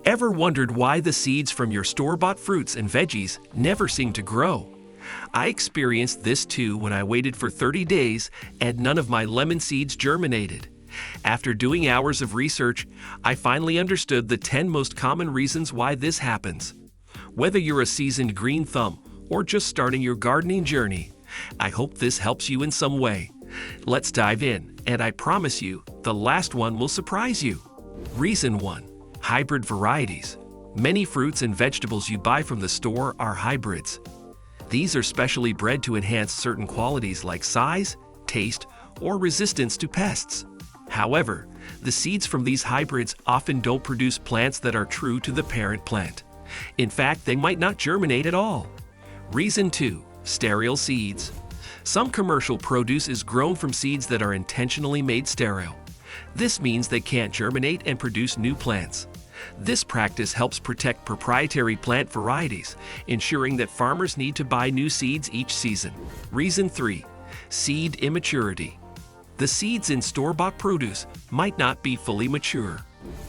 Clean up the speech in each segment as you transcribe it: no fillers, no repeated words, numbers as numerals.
Ever wondered why the seeds from your store-bought fruits and veggies never seem to grow? I experienced this too when I waited for 30 days and none of my lemon seeds germinated. After doing hours of research, I finally understood the 10 most common reasons why this happens. Whether you're a seasoned green thumb or just starting your gardening journey, I hope this helps you in some way. Let's dive in, and I promise you, the last one will surprise you. Reason 1. Hybrid varieties. Many fruits and vegetables you buy from the store are hybrids. These are specially bred to enhance certain qualities like size, taste, or resistance to pests. However, the seeds from these hybrids often don't produce plants that are true to the parent plant. In fact, they might not germinate at all. Reason 2. Sterile seeds. Some commercial produce is grown from seeds that are intentionally made sterile. This means they can't germinate and produce new plants. This practice helps protect proprietary plant varieties, ensuring that farmers need to buy new seeds each season. Reason 3. Seed immaturity. The seeds in store-bought produce might not be fully mature.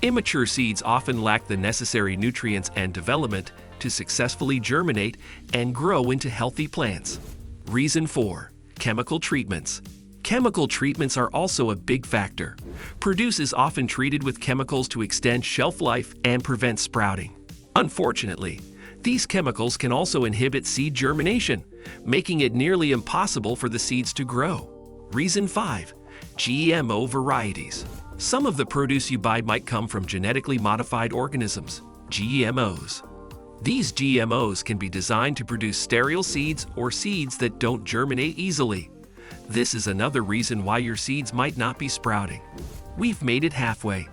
Immature seeds often lack the necessary nutrients and development to successfully germinate and grow into healthy plants. Reason 4. Chemical treatments. Chemical treatments are also a big factor. Produce is often treated with chemicals to extend shelf life and prevent sprouting. Unfortunately, these chemicals can also inhibit seed germination, making it nearly impossible for the seeds to grow. Reason 5. GMO varieties. Some of the produce you buy might come from genetically modified organisms, GMOs. These GMOs can be designed to produce sterile seeds or seeds that don't germinate easily. This is another reason why your seeds might not be sprouting. We've made it halfway.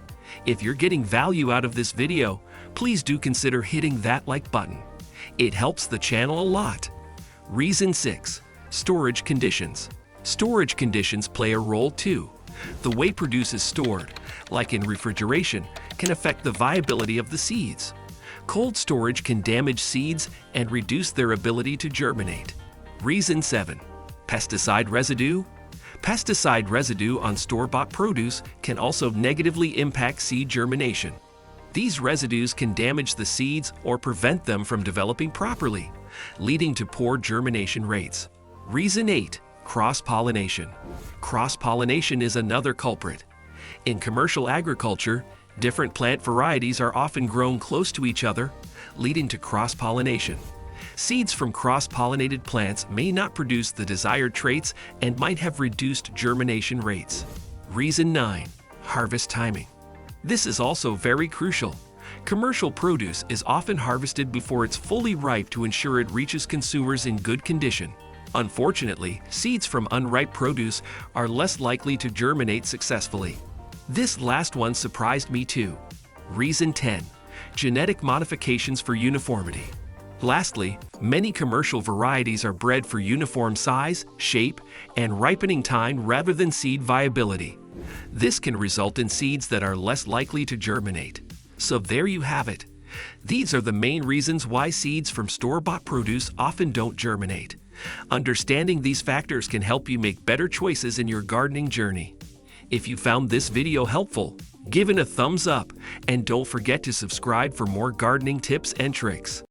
If you're getting value out of this video, please do consider hitting that like button. It helps the channel a lot. Reason 6. Storage conditions. Storage conditions play a role too. The way produce is stored, like in refrigeration, can affect the viability of the seeds. Cold storage can damage seeds and reduce their ability to germinate. Reason 7. Pesticide residue. Pesticide residue on store-bought produce can also negatively impact seed germination. These residues can damage the seeds or prevent them from developing properly, leading to poor germination rates. Reason 8. Cross-pollination. Cross-pollination is another culprit. In commercial agriculture, different plant varieties are often grown close to each other, leading to cross-pollination. Seeds from cross-pollinated plants may not produce the desired traits and might have reduced germination rates. Reason 9. Harvest timing. This is also very crucial. Commercial produce is often harvested before it's fully ripe to ensure it reaches consumers in good condition. Unfortunately, seeds from unripe produce are less likely to germinate successfully. This last one surprised me too. Reason 10. Genetic modifications for uniformity. Lastly, many commercial varieties are bred for uniform size, shape, and ripening time rather than seed viability. This can result in seeds that are less likely to germinate. So there you have it. These are the main reasons why seeds from store-bought produce often don't germinate. Understanding these factors can help you make better choices in your gardening journey. If you found this video helpful, give it a thumbs up and don't forget to subscribe for more gardening tips and tricks.